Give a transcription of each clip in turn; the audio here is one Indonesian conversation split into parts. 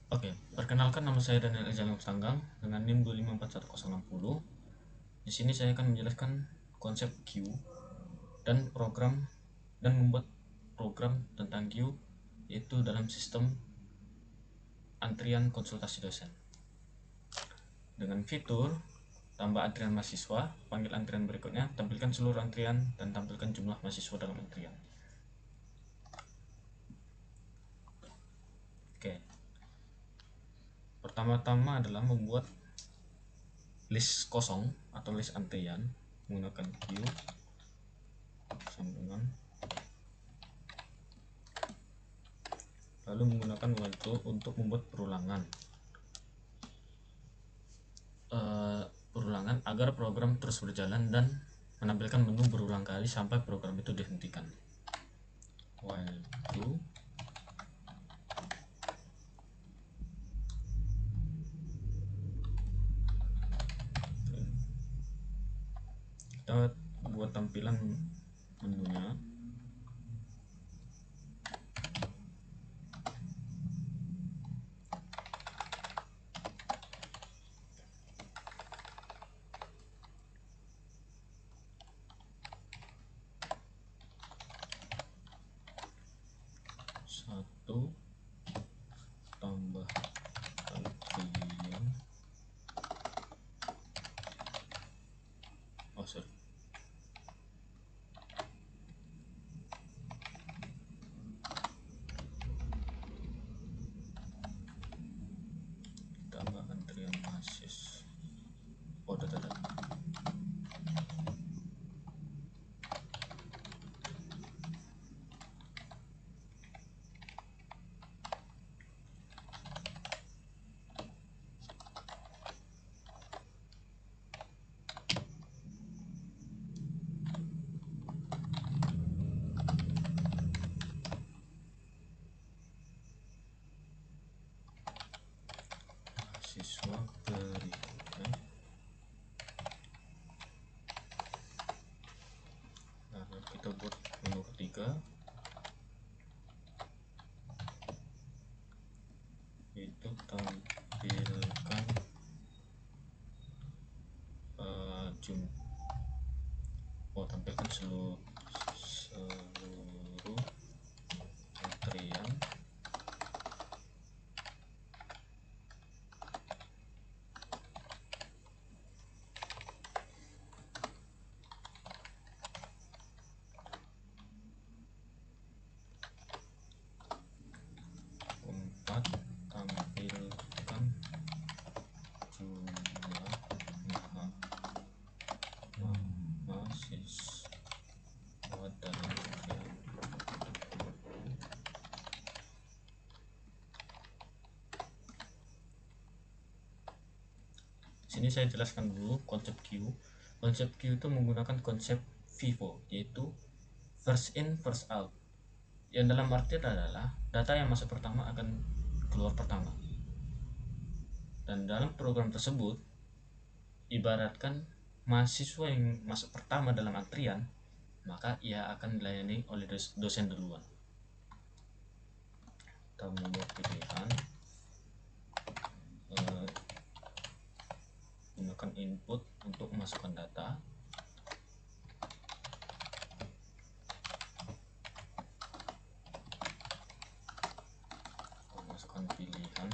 Oke, perkenalkan nama saya Daniel Ejang Sanggang dengan NIM 2541060. Di sini saya akan menjelaskan konsep queue dan program dan membuat program tentang queue, yaitu dalam sistem antrian konsultasi dosen. Dengan fitur tambah antrian mahasiswa, panggil antrian berikutnya, tampilkan seluruh antrian dan tampilkan jumlah mahasiswa dalam antrian. Oke, pertama-tama adalah membuat list kosong atau list antrian menggunakan queue sambungan, lalu menggunakan while untuk membuat perulangan agar program terus berjalan dan menampilkan menu berulang kali sampai program itu dihentikan. While do kita buat tampilan menunya. Satu tambah antrian, sorry, tambah antrian mahasiswa. Data. Mahasiswa berikutnya, lalu kita buat menu ketiga, yaitu tampilkan tampilkan seluruh antrian keempat, tampilkan jumlah mahasiswa dalam antrian. Sini saya jelaskan dulu konsep queue. Konsep queue itu menggunakan konsep FIFO, yaitu first in first out, yang dalam artian adalah data yang masuk pertama akan keluar pertama. Dan dalam program tersebut, ibaratkan mahasiswa yang masuk pertama dalam antrian, maka ia akan dilayani oleh dosen duluan. Kita membuat pilihan, gunakan input untuk memasukkan data, masukkan pilihan,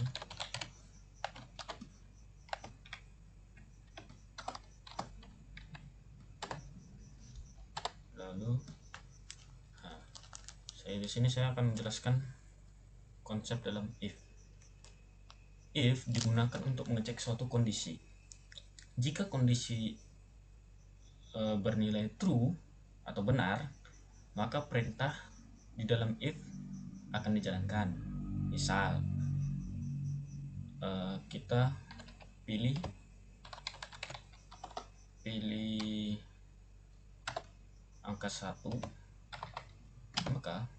lalu di sini saya akan menjelaskan konsep dalam if. If digunakan untuk mengecek suatu kondisi. Jika kondisi bernilai true atau benar, maka perintah di dalam if akan dijalankan. Misal kita pilih angka 1, maka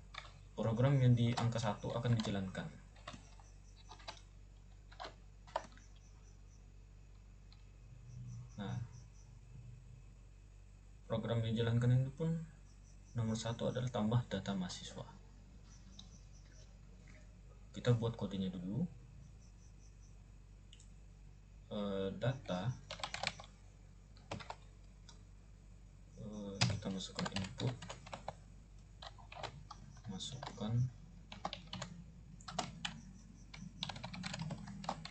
program yang di angka 1 akan dijalankan. Nah, program yang dijalankan ini pun nomor 1 adalah tambah data mahasiswa. Kita buat kodenya dulu. data, kita masukkan input, masukkan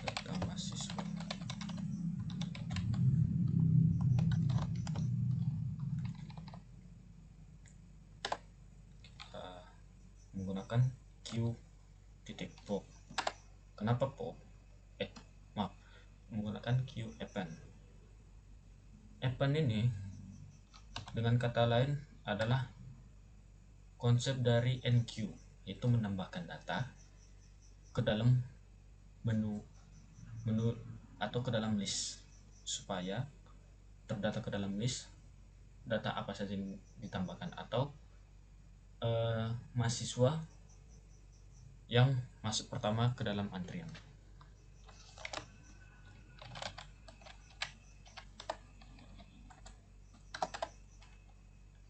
data mahasiswa. Kita menggunakan q.pop. Kenapa pop? Menggunakan q append. Append ini dengan kata lain adalah konsep dari enqueue, yaitu menambahkan data ke dalam menu atau ke dalam list, supaya terdata ke dalam list data apa saja yang ditambahkan, atau mahasiswa yang masuk pertama ke dalam antrian.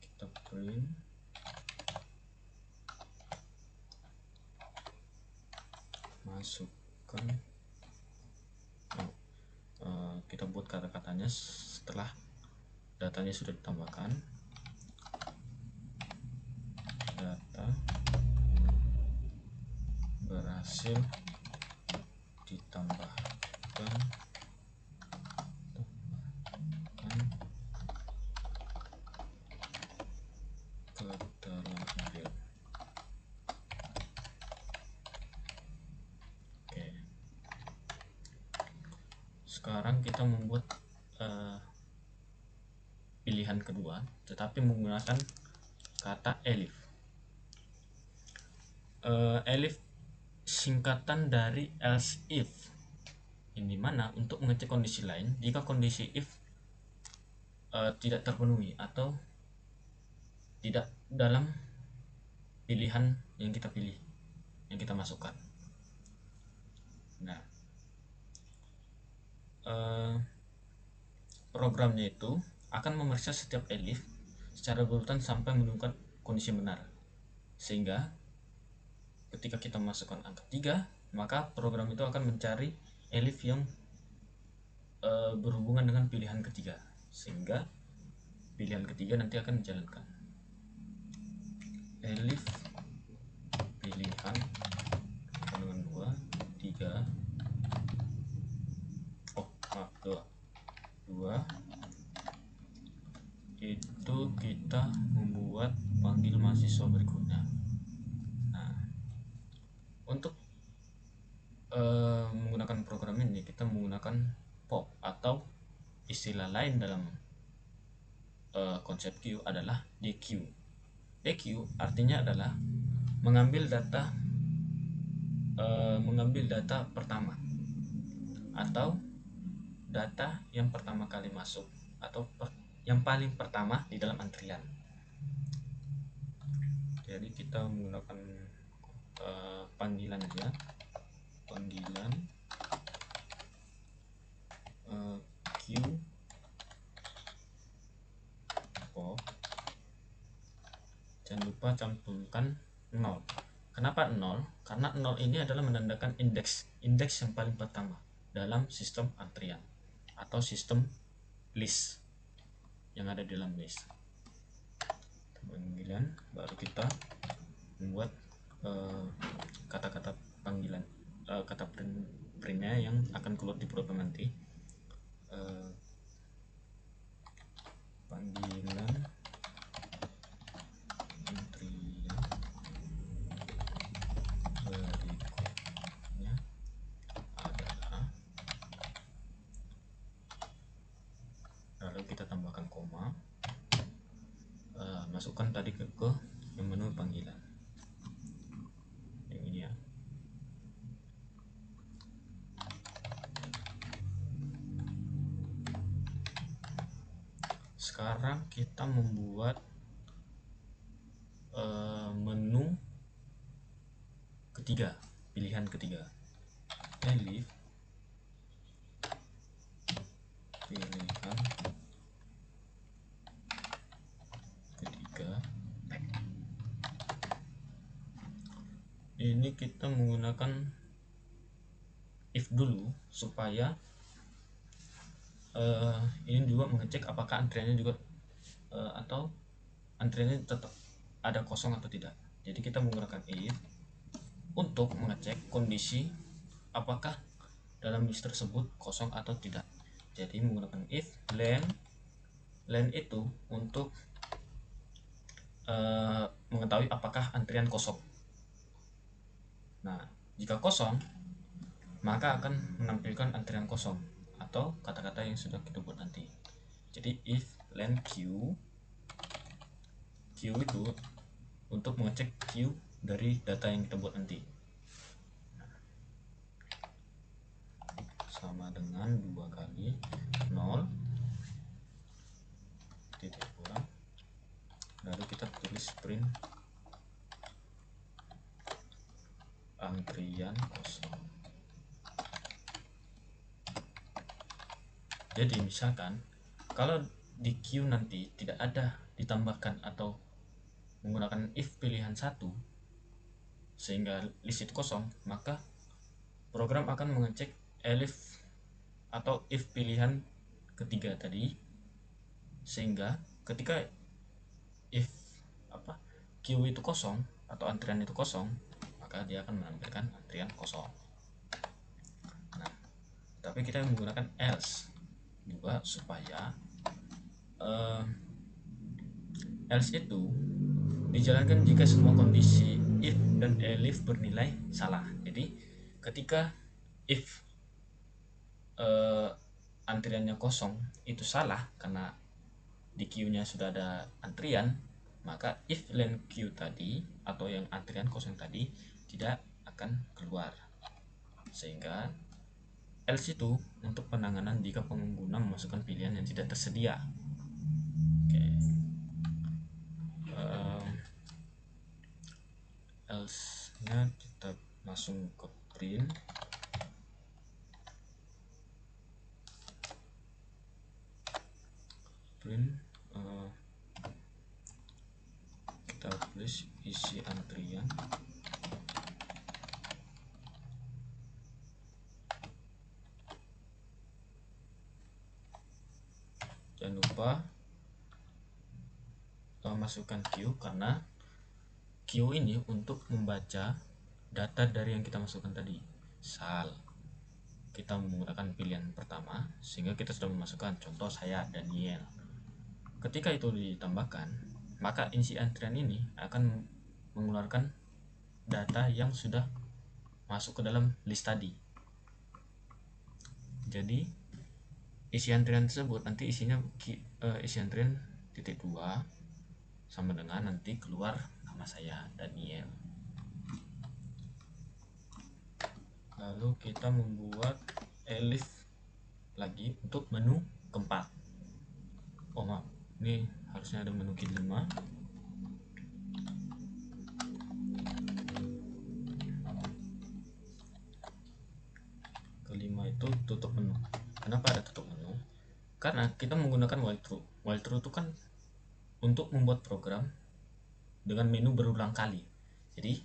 Kita print, masukkan, kita buat kata-katanya setelah datanya sudah ditambahkan. Data berhasil ditambahkan ke dalam antrian. Oke. Sekarang kita membuat pilihan kedua, tetapi menggunakan kata elif. Elif singkatan dari else if, ini mana untuk mengecek kondisi lain jika kondisi if tidak terpenuhi atau tidak dalam pilihan yang kita pilih, yang kita masukkan. Nah, programnya itu akan memeriksa setiap elif secara berurutan sampai menemukan kondisi benar, sehingga ketika kita masukkan angka 3, maka program itu akan mencari elif yang berhubungan dengan pilihan ketiga, sehingga pilihan ketiga nanti akan dijalankan. Elif pilihan dengan 2, 3, 2 itu kita membuat panggil mahasiswa berikutnya. Nah, untuk menggunakan program ini kita menggunakan pop, atau istilah lain dalam konsep queue adalah dequeue. Dequeue artinya adalah mengambil data pertama, atau data yang pertama kali masuk, atau yang paling pertama di dalam antrian. Jadi kita menggunakan panggilan aja, panggilan queue pop. Jangan lupa cantumkan 0. Kenapa 0? Karena 0 ini adalah menandakan indeks yang paling pertama dalam sistem antrian atau sistem list yang ada di dalam list. Panggilan, baru kita membuat kata-kata panggilan, kata printnya yang akan keluar di program nanti. Panggilan antrian berikutnya adalah, lalu kita tambahkan koma, masukkan tadi ke yang menu panggilan yang ini ya. Sekarang kita membuat menu ketiga, pilihan ketiga, elif pilihan ketiga. Ini kita menggunakan if dulu supaya ini juga mengecek apakah antriannya juga atau antriannya tetap ada kosong atau tidak. Jadi kita menggunakan if untuk mengecek kondisi apakah dalam list tersebut kosong atau tidak. Jadi menggunakan if len itu untuk mengetahui apakah antrian kosong. Nah, jika kosong maka akan menampilkan antrian kosong atau kata-kata yang sudah kita buat nanti. Jadi if len q itu untuk mengecek q dari data yang kita buat nanti. Sama dengan 2 kali 0 titik kurang, lalu kita tulis print antrian kosong. Jadi misalkan kalau di Q nanti tidak ada ditambahkan atau menggunakan if pilihan 1 sehingga list itu kosong, maka program akan mengecek elif atau if pilihan ketiga tadi, sehingga ketika if Q itu kosong atau antrian itu kosong, maka dia akan menampilkan antrian kosong. Nah, tapi kita menggunakan else juga supaya else itu dijalankan jika semua kondisi if dan elif bernilai salah. Jadi ketika if antriannya kosong itu salah karena di Q-nya sudah ada antrian, maka if len Q tadi atau yang antrian kosong tadi tidak akan keluar. Sehingga else itu untuk penanganan jika pengguna memasukkan pilihan yang tidak tersedia. Oke. Else-nya kita langsung ke print kita tulis isi antrian jangan lupa masukkan Q karena Q ini untuk membaca data dari yang kita masukkan tadi. Misal kita menggunakan pilihan pertama sehingga kita sudah memasukkan contoh saya Daniel. Ketika itu ditambahkan, maka isi antrian ini akan mengeluarkan data yang sudah masuk ke dalam list tadi. Jadi isi antrian tersebut nanti isinya isi antrian titik 2 sama dengan nanti keluar nama saya Daniel. Lalu kita membuat elif lagi untuk menu keempat. Oh maaf, ini harusnya ada menu kit 5. Kelima itu tutup menu. Kenapa ada tutup menu? Karena kita menggunakan while true. While true itu kan untuk membuat program dengan menu berulang kali. Jadi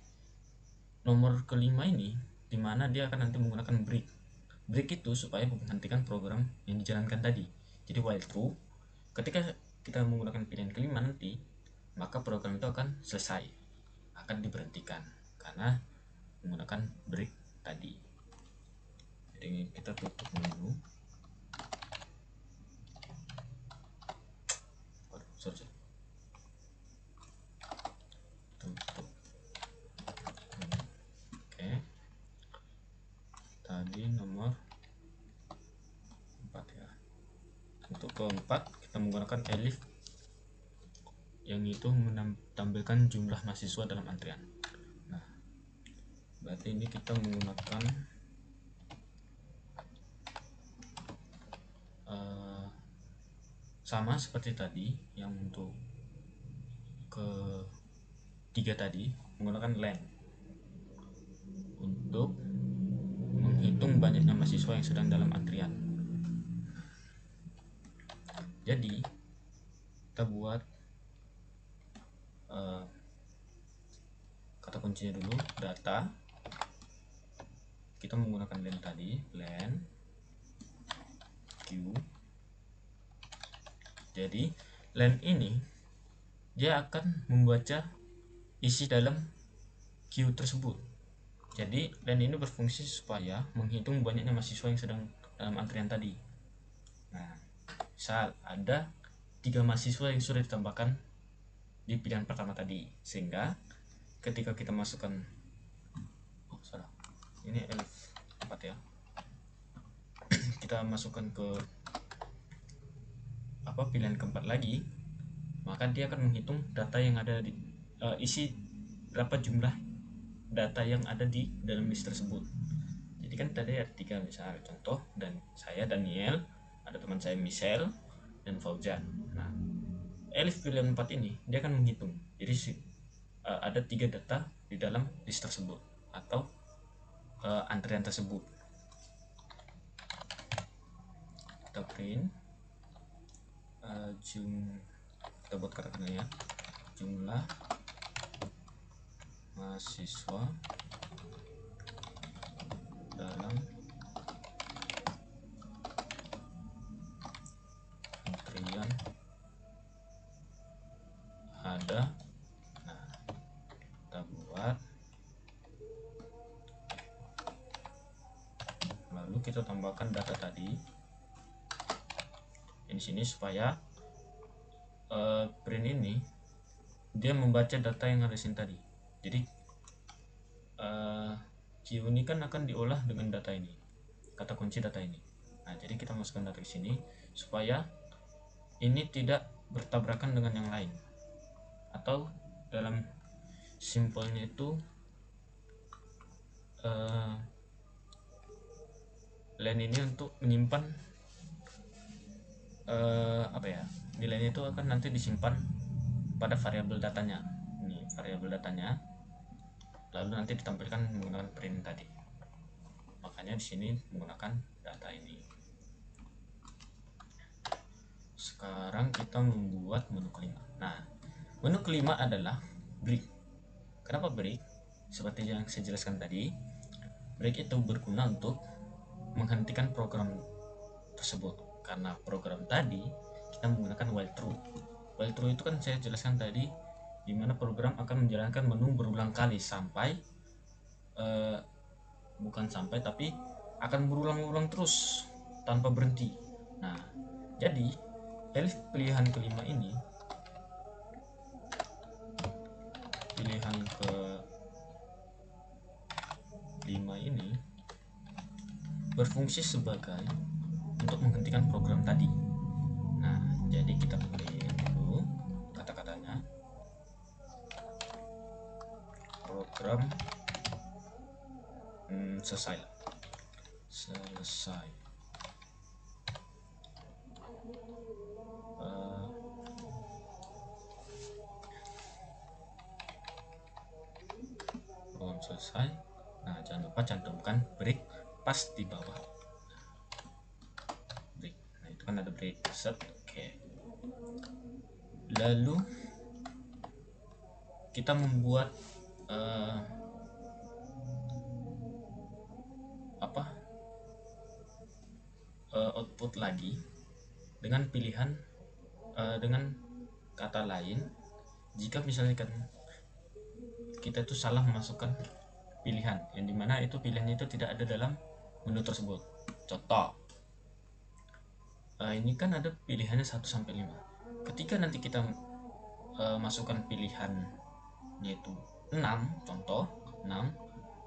nomor kelima ini dimana dia akan nanti menggunakan break. Break itu supaya menghentikan program yang dijalankan tadi. Jadi while true, ketika kita menggunakan pilihan kelima nanti, maka program itu akan selesai, akan diberhentikan karena menggunakan break tadi. Jadi kita tutup menu. Tutup. Oke. Tadi nomor 4 ya. Untuk keempat kita menggunakan elif yang itu menampilkan jumlah mahasiswa dalam antrian. Nah, berarti ini kita menggunakan sama seperti tadi yang untuk ketiga tadi, menggunakan len untuk menghitung banyaknya mahasiswa yang sedang dalam antrian. Jadi kita buat kata kuncinya dulu, data. Kita menggunakan len tadi, len Q Jadi len ini dia akan membaca isi dalam queue tersebut. Jadi len ini berfungsi supaya menghitung banyaknya mahasiswa yang sedang dalam antrian tadi. Nah, misal ada 3 mahasiswa yang sudah ditambahkan di pilihan pertama tadi, sehingga ketika kita masukkan ini elif 4 ya, kita masukkan ke pilihan keempat lagi, maka dia akan menghitung data yang ada di isi berapa jumlah data yang ada di dalam list tersebut. Jadi kan tadi ada 3 misalnya contoh, dan saya Daniel, ada teman saya Michelle dan Fauzan. Nah, elif pilihan 4 ini dia akan menghitung. Jadi ada 3 data di dalam list tersebut atau antrian tersebut. Kita print kita buat katakannya ya, jumlah mahasiswa dalam antrian ada. Nah, kita buat, lalu kita tambahkan data tadi di sini supaya print ini dia membaca data yang ada di sini tadi. Jadi queue ini kan akan diolah dengan data ini, kata kunci data ini. Nah, jadi kita masukkan data di sini supaya ini tidak bertabrakan dengan yang lain, atau dalam simpelnya itu len ini untuk menyimpan nilainya itu akan nanti disimpan pada variabel datanya. Ini variabel datanya, lalu nanti ditampilkan menggunakan print tadi. Makanya di sini menggunakan data ini. Sekarang kita membuat menu kelima. Nah, menu kelima adalah break. Kenapa break? Seperti yang saya jelaskan tadi, break itu berguna untuk menghentikan program tersebut. Karena program tadi kita menggunakan while true. While true itu kan saya jelaskan tadi, di mana program akan menjalankan menu berulang kali sampai tapi akan berulang-ulang terus tanpa berhenti. Nah, jadi elif pilihan kelima ini, pilihan ke-5 ini berfungsi sebagai untuk menghentikan program tadi. Nah, jadi kita print dulu kata-katanya, program selesai. Program selesai. Nah, jangan lupa cantumkan break pas di bawah. Break. Nah, itu kan ada break set. Oke. Lalu kita membuat output lagi dengan pilihan dengan kata lain, jika misalnya kan kita itu salah memasukkan pilihan, yang dimana itu pilihannya itu tidak ada dalam menu tersebut. Contoh, ini kan ada pilihannya 1 sampai 5. Ketika nanti kita masukkan pilihan yaitu 6, contoh 6,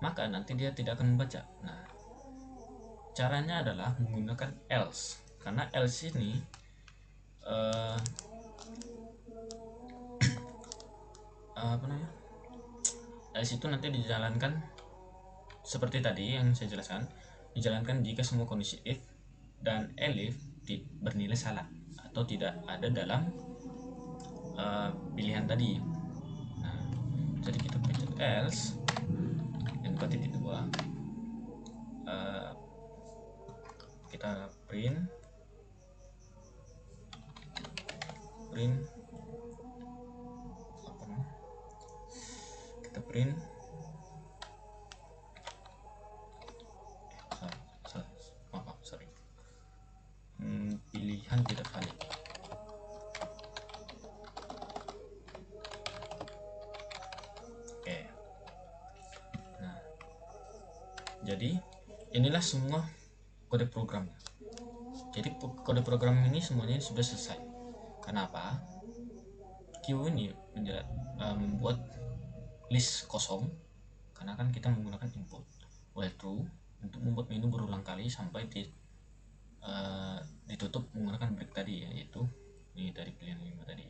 maka nanti dia tidak akan membaca. Nah, caranya adalah menggunakan else, karena else ini else itu nanti dijalankan seperti tadi yang saya jelaskan, dijalankan jika semua kondisi if dan elif bernilai salah atau tidak ada dalam pilihan tadi. Nah, jadi kita pencet else dan titik 2, kita print kita print pilihan tidak valid. inilah semua kode program. Jadi kode program ini semuanya sudah selesai. Kenapa? Q ini membuat list kosong karena kan kita menggunakan input while true untuk membuat menu berulang kali sampai ditutup menggunakan break tadi, yaitu ini dari pilihan 5 tadi.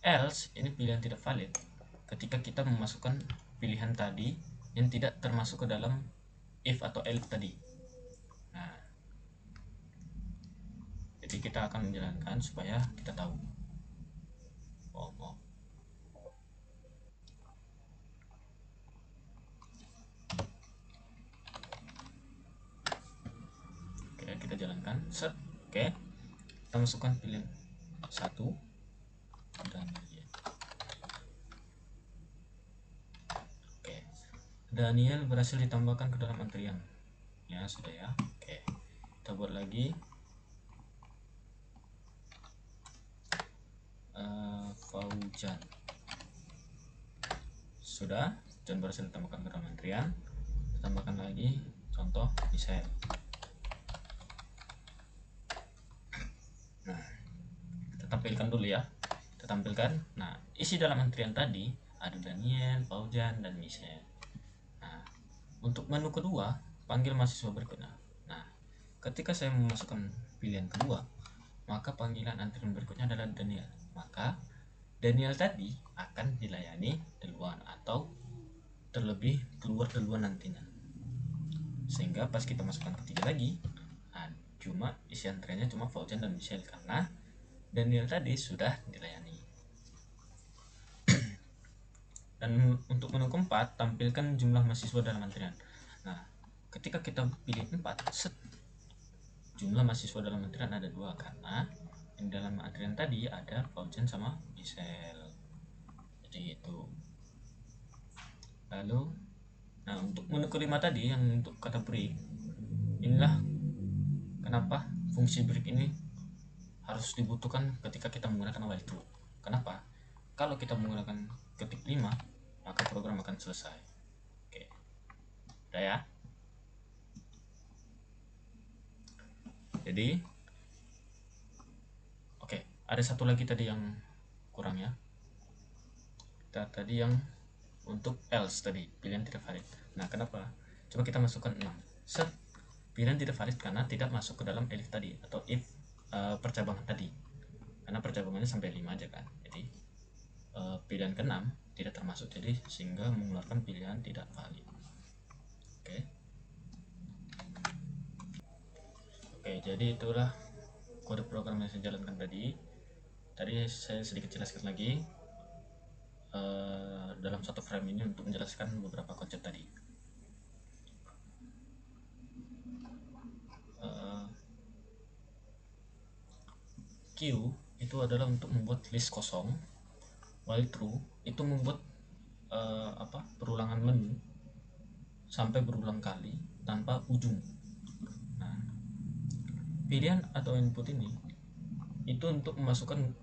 Else ini pilihan tidak valid ketika kita memasukkan pilihan tadi yang tidak termasuk ke dalam if atau else tadi. Nah, jadi kita akan menjalankan supaya kita tahu. Oke, kita jalankan. Set. Oke, kita masukkan pilihan 1 dan oke, Daniel berhasil ditambahkan ke dalam antrian. Ya, sudah ya. Oke, kita buat lagi. Faujan sudah, dan berhasil ditambahkan ke dalam antrian. Tambahkan lagi contoh Michelle. Nah, kita tampilkan dulu ya. Kita tampilkan. Nah, isi dalam antrian tadi ada Daniel, Faujan, dan Michelle. Nah, untuk menu kedua, panggil mahasiswa berikutnya. Nah, ketika saya memasukkan pilihan kedua, maka panggilan antrian berikutnya adalah Daniel. Maka Daniel tadi akan dilayani duluan atau terlebih keluar duluan nantinya, sehingga pas kita masukkan ketiga lagi, nah, cuma isi antriannya cuma Faujan dan Michelle karena Daniel tadi sudah dilayani. Dan untuk menu keempat, tampilkan jumlah mahasiswa dalam antrian. Nah, ketika kita pilih 4, set, jumlah mahasiswa dalam antrian ada 2 karena yang dalam antrian tadi ada Faujan sama Michelle. Jadi itu. Lalu, nah untuk menu kelima tadi yang untuk kata break, inilah kenapa fungsi break ini harus dibutuhkan ketika kita menggunakan while true. Kenapa? Kalau kita menggunakan ketik 5, maka program akan selesai. Oke, udah ya. Jadi, oke, ada satu lagi tadi yang kurang ya. Tadi yang untuk else tadi, pilihan tidak valid. Nah, kenapa? Coba kita masukkan 6. Set, pilihan tidak valid karena tidak masuk ke dalam elif tadi atau if percabangan tadi. Karena percabangannya sampai 5 aja kan. Jadi, pilihan ke-6 tidak termasuk, jadi sehingga mengeluarkan pilihan tidak valid. Oke, jadi itulah kode program yang saya jalankan tadi. Tadi saya sedikit jelaskan lagi dalam satu frame ini untuk menjelaskan beberapa konsep tadi. Q itu adalah untuk membuat list kosong, while true itu membuat perulangan menu sampai berulang kali tanpa ujung. Nah, pilihan atau input ini itu untuk memasukkan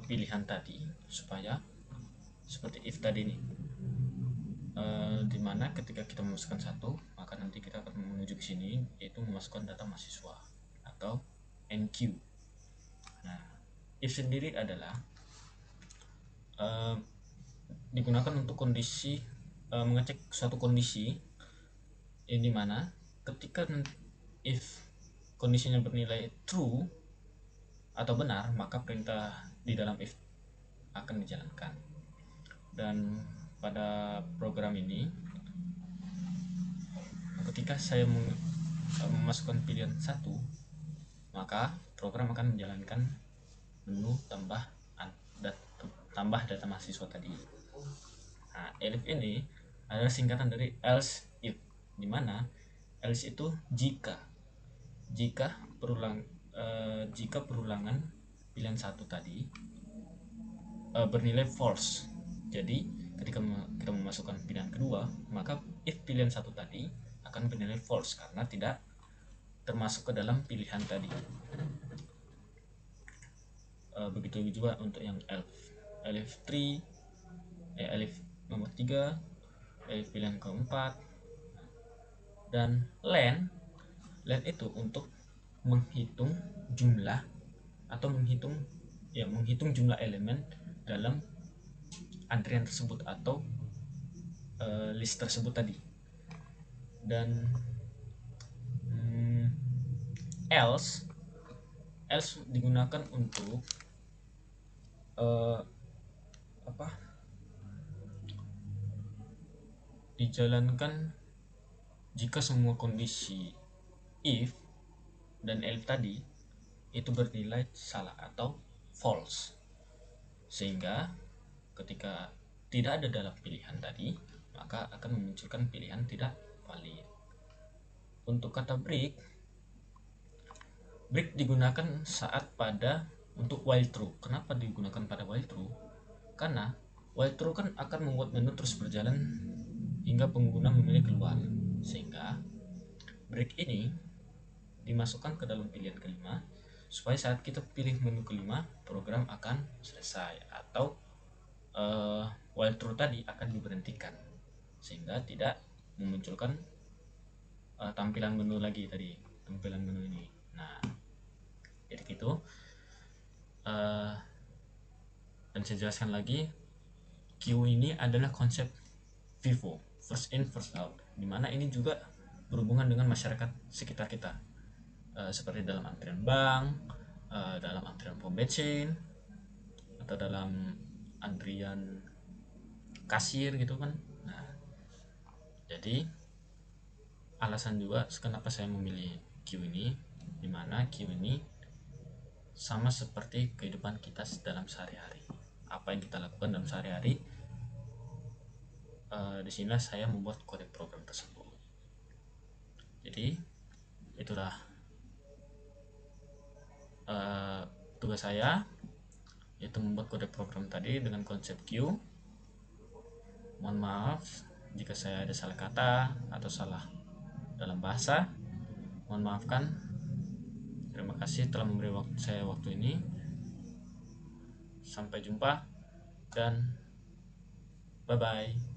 pilihan tadi supaya seperti if tadi nih, dimana ketika kita memasukkan 1, maka nanti kita akan menuju ke sini, yaitu memasukkan data mahasiswa atau NQ. Nah, if sendiri adalah digunakan untuk kondisi mengecek suatu kondisi yang dimana ketika if kondisinya bernilai true atau benar, maka perintah di dalam if akan dijalankan. Dan pada program ini, ketika saya memasukkan pilihan 1, maka program akan menjalankan menu tambah data mahasiswa tadi. Nah, elif ini adalah singkatan dari else if, dimana else itu jika perulangan pilihan 1 tadi bernilai false. Jadi ketika kita memasukkan pilihan kedua, maka if pilihan 1 tadi akan bernilai false karena tidak termasuk ke dalam pilihan tadi. Begitu juga untuk yang elif nomor 3, elif pilihan keempat. Dan len itu untuk menghitung jumlah atau menghitung jumlah elemen dalam antrian tersebut atau list tersebut tadi. Dan else digunakan untuk apa dijalankan jika semua kondisi if dan else tadi itu bernilai salah atau false, sehingga ketika tidak ada dalam pilihan tadi maka akan memunculkan pilihan tidak valid. Untuk kata break digunakan saat pada untuk while true. Kenapa digunakan pada while true? Karena while true kan akan membuat menu terus berjalan hingga pengguna memilih keluar, sehingga break ini dimasukkan ke dalam pilihan kelima supaya saat kita pilih menu kelima program akan selesai, atau while true tadi akan diberhentikan sehingga tidak memunculkan tampilan menu lagi tadi, tampilan menu ini. Nah, jadi gitu. Dan saya jelaskan lagi, queue ini adalah konsep FIFO, first in first out, dimana ini juga berhubungan dengan masyarakat sekitar kita, seperti dalam antrian bank, dalam antrian pom bensin, atau dalam antrian kasir gitu kan. Nah, jadi alasan juga kenapa saya memilih queue ini, dimana queue ini sama seperti kehidupan kita dalam sehari-hari. Apa yang kita lakukan dalam sehari-hari, di sini saya membuat kode program tersebut. Jadi itulah tugas saya, yaitu membuat kode program tadi dengan konsep queue. Mohon maaf jika saya ada salah kata atau salah dalam bahasa, mohon maafkan. Terima kasih telah memberi saya waktu ini. Sampai jumpa dan bye bye.